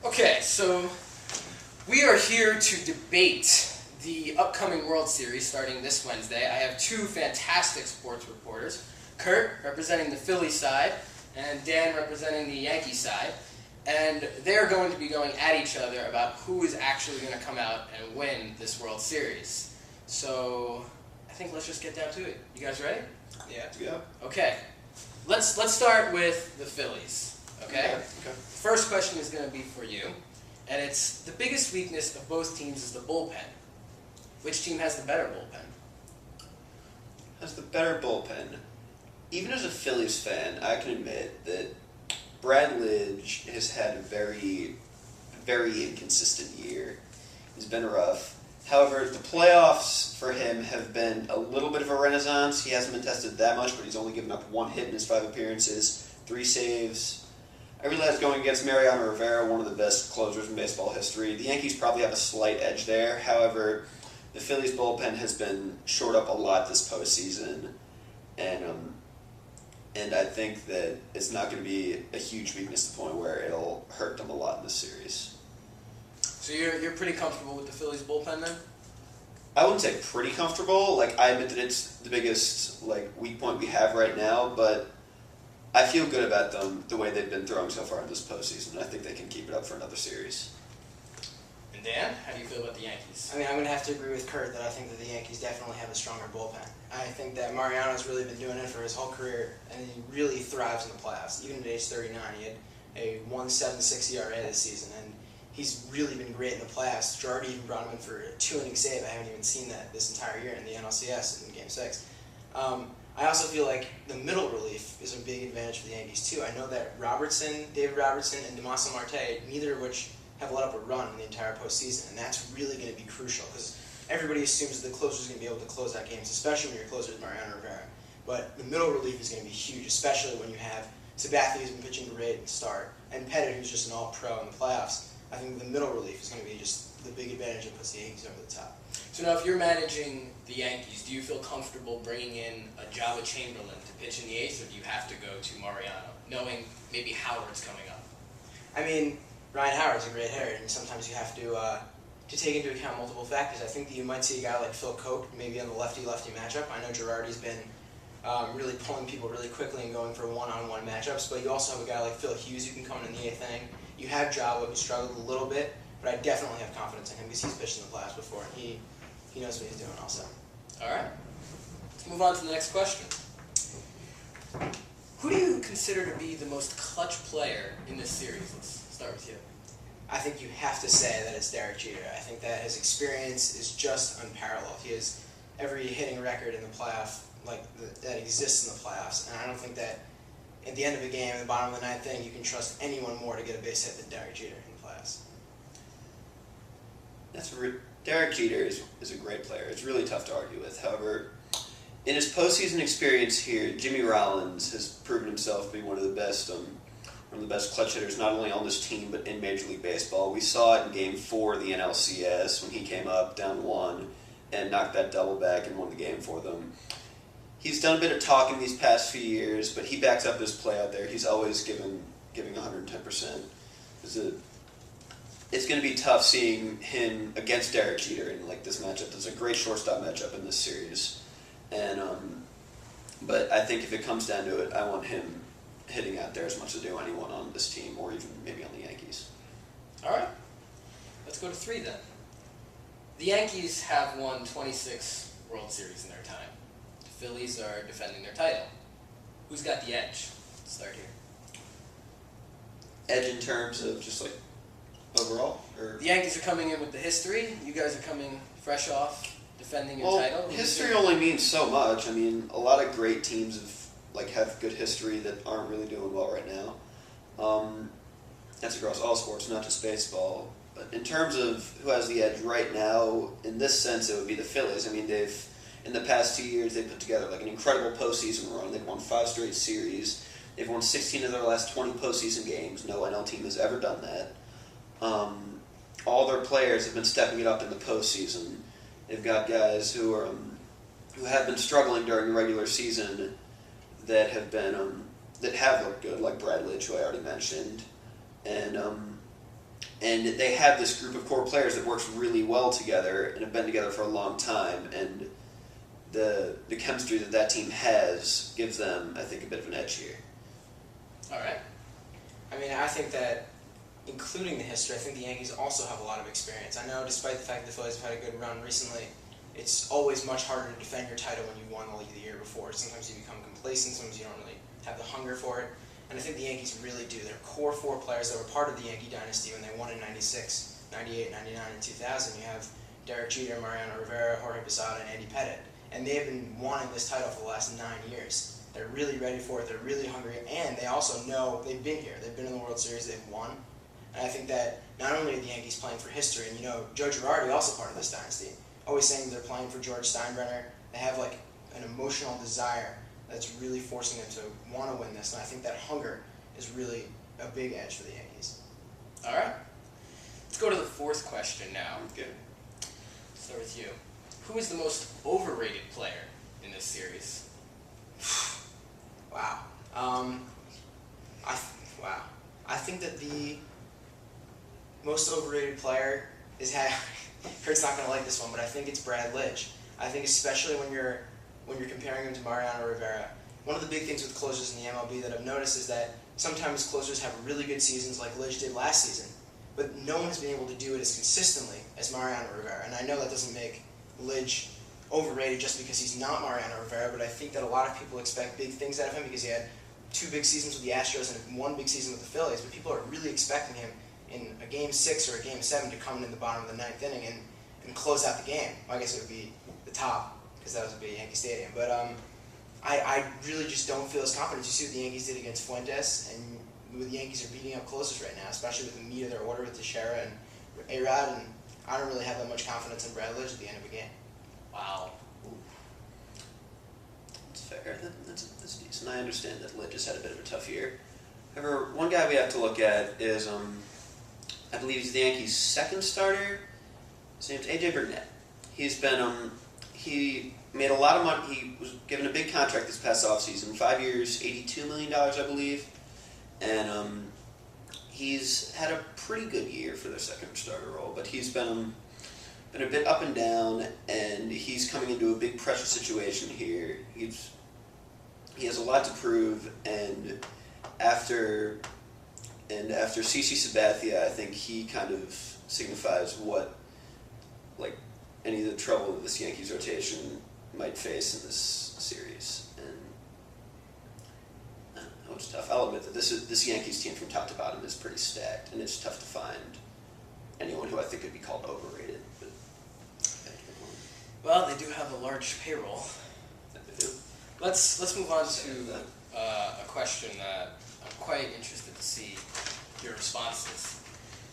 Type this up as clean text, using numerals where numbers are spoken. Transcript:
Okay, so we are here to debate the upcoming World Series starting this Wednesday. I have two fantastic sports reporters, Kurt representing the Phillies side and Dan representing the Yankees side, and they're going to be going at each other about who is actually going to come out and win this World Series. So I think let's just get down to it. You guys ready? Yeah. Okay. Let's start with the Phillies. Okay? Okay. First question is going to be for you, and it's the biggest weakness of both teams is the bullpen. Which team has the better bullpen? Has the better bullpen. Even as a Phillies fan, I can admit that Brad Lidge has had a very, very inconsistent year. He's been rough. However, the playoffs for him have been a little bit of a renaissance. He hasn't been tested that much, but he's only given up 1 hit in his 5 appearances, 3 saves. I realize going against Mariano Rivera, one of the best closers in baseball history. The Yankees probably have a slight edge there. However, the Phillies bullpen has been shored up a lot this postseason, and I think that it's not going to be a huge weakness to the point where it'll hurt them a lot in this series. So you're pretty comfortable with the Phillies bullpen then? I wouldn't say pretty comfortable. I admit that it's the biggest weak point we have right now, but I feel good about them the way they've been throwing so far in this postseason. I think they can keep it up for another series. And Dan, how do you feel about the Yankees? I mean, I'm going to have to agree with Kurt that I think that the Yankees definitely have a stronger bullpen. I think that Mariano's really been doing it for his whole career, and he really thrives in the playoffs. Even at age 39, he had a 1.76 ERA this season, and he's really been great in the playoffs. Girardi even brought him in for a 2-inning save. I haven't even seen that this entire year in the NLCS in Game 6. I also feel like the middle relief is a big advantage for the Yankees, too. I know that David Robertson, and Damaso Marte, neither of which have let up a run in the entire postseason, and that's really going to be crucial because everybody assumes the closer is going to be able to close out games, especially when your closer is Mariano Rivera. But the middle relief is going to be huge, especially when you have Sabathia, who's been pitching great and start, and Pettit, who's just an all-pro in the playoffs. I think the middle relief is going to be just the big advantage that puts the Yankees over the top. So now if you're managing the Yankees, do you feel comfortable bringing in a Java Chamberlain to pitch in the eighth, or do you have to go to Mariano, knowing maybe Howard's coming up? I mean, Ryan Howard's a great hitter, and sometimes you have to take into account multiple factors. I think that you might see a guy like Phil Coke, maybe on the lefty-lefty matchup. I know Girardi's been really pulling people really quickly and going for one-on-one matchups, but you also have a guy like Phil Hughes who can come in the eighth inning. You have Java, who struggled a little bit, but I definitely have confidence in him because he's pitched in the playoffs before, and he knows what he's doing also. All right. Let's move on to the next question. Who do you consider to be the most clutch player in this series? Let's start with you. I think you have to say that it's Derek Jeter. I think that his experience is just unparalleled. He has every hitting record in the playoff that exists in the playoffs, and I don't think that at the end of the game, at the bottom of the ninth inning, you can trust anyone more to get a base hit than Derek Jeter in the playoffs. Derek Jeter is a great player. It's really tough to argue with. However, in his postseason experience here, Jimmy Rollins has proven himself to be one of the best clutch hitters, not only on this team but in Major League Baseball. We saw it in Game 4 of the NLCS when he came up down 1 and knocked that double back and won the game for them. He's done a bit of talking these past few years, but he backs up his play out there. He's always giving 110%. It's going to be tough seeing him against Derek Jeter in this matchup. There's a great shortstop matchup in this series, but I think if it comes down to it, I want him hitting out there as much as I do anyone on this team, or even maybe on the Yankees. All right. Let's go to 3 then. The Yankees have won 26 World Series in their time. The Phillies are defending their title. Who's got the edge? Let's start here. Edge in terms of just overall? Or? The Yankees are coming in with the history. You guys are coming fresh off defending your title. History only means so much. I mean, a lot of great teams have good history that aren't really doing well right now. That's across all sports, not just baseball. But in terms of who has the edge right now, in this sense, it would be the Phillies. I mean, in the past 2 years, they've put together an incredible postseason run. They've won 5 straight series. They've won 16 of their last 20 postseason games. No NL team has ever done that. All their players have been stepping it up in the postseason. They've got guys who have been struggling during the regular season that have looked good, like Brad Lidge, who I already mentioned, and and they have this group of core players that works really well together and have been together for a long time, and the chemistry that team has gives them, I think, a bit of an edge here. All right. I mean, I think that, including the history, I think the Yankees also have a lot of experience. I know, despite the fact that the Phillies have had a good run recently, it's always much harder to defend your title when you won the league the year before. Sometimes you become complacent, sometimes you don't really have the hunger for it. And I think the Yankees really do. Their core four players that were part of the Yankee dynasty when they won in 96, 98, 99, and 2000. You have Derek Jeter, Mariano Rivera, Jorge Posada, and Andy Pettitte. And they have been wanting this title for the last 9 years. They're really ready for it. They're really hungry. And they also know they've been here. They've been in the World Series. They've won. And I think that not only are the Yankees playing for history, and Joe Girardi, also part of this dynasty, always saying they're playing for George Steinbrenner. They have like an emotional desire that's really forcing them to want to win this. And I think that hunger is really a big edge for the Yankees. All right. Let's go to the fourth question now. Okay. Start with you. Who is the most overrated player in this series? Wow. I think that the most overrated player is Kurt's not going to like this one, but I think it's Brad Lidge. I think especially when you're comparing him to Mariano Rivera, one of the big things with closers in the MLB that I've noticed is that sometimes closers have really good seasons like Lidge did last season, but no one has been able to do it as consistently as Mariano Rivera. And I know that doesn't make Lidge overrated just because he's not Mariano Rivera, but I think that a lot of people expect big things out of him because he had 2 big seasons with the Astros and 1 big season with the Phillies, but people are really expecting him in a Game 6 or a Game 7 to come in the bottom of the 9th inning and close out the game. Well, I guess it would be the top because that would be Yankee Stadium. But I really just don't feel as confident. You see what the Yankees did against Fuentes, and the Yankees are beating up closers right now, especially with the meat of their order with Teixeira and A-Rod, and I don't really have that much confidence in Brad Lidge at the end of a game. Wow. That's fair. That's decent. I understand that Lidge has had a bit of a tough year. However, one guy we have to look at is, I believe he's the Yankees' second starter. His name's A.J. Burnett. He's been, he made a lot of money. He was given a big contract this past offseason, 5 years, $82 million, I believe. And he's had a pretty good year for their second starter role, but he's been a bit up and down, and he's coming into a big pressure situation here. He has a lot to prove, and after CC Sabathia, I think he kind of signifies what, like, any of the trouble that this Yankees rotation might face in this series. And it's tough. I'll admit that this Yankees team from top to bottom is pretty stacked, and it's tough to find anyone who I think could be called overrated. But Well, they do have a large payroll. they do. Let's move on to a question that I'm quite interested to see your responses.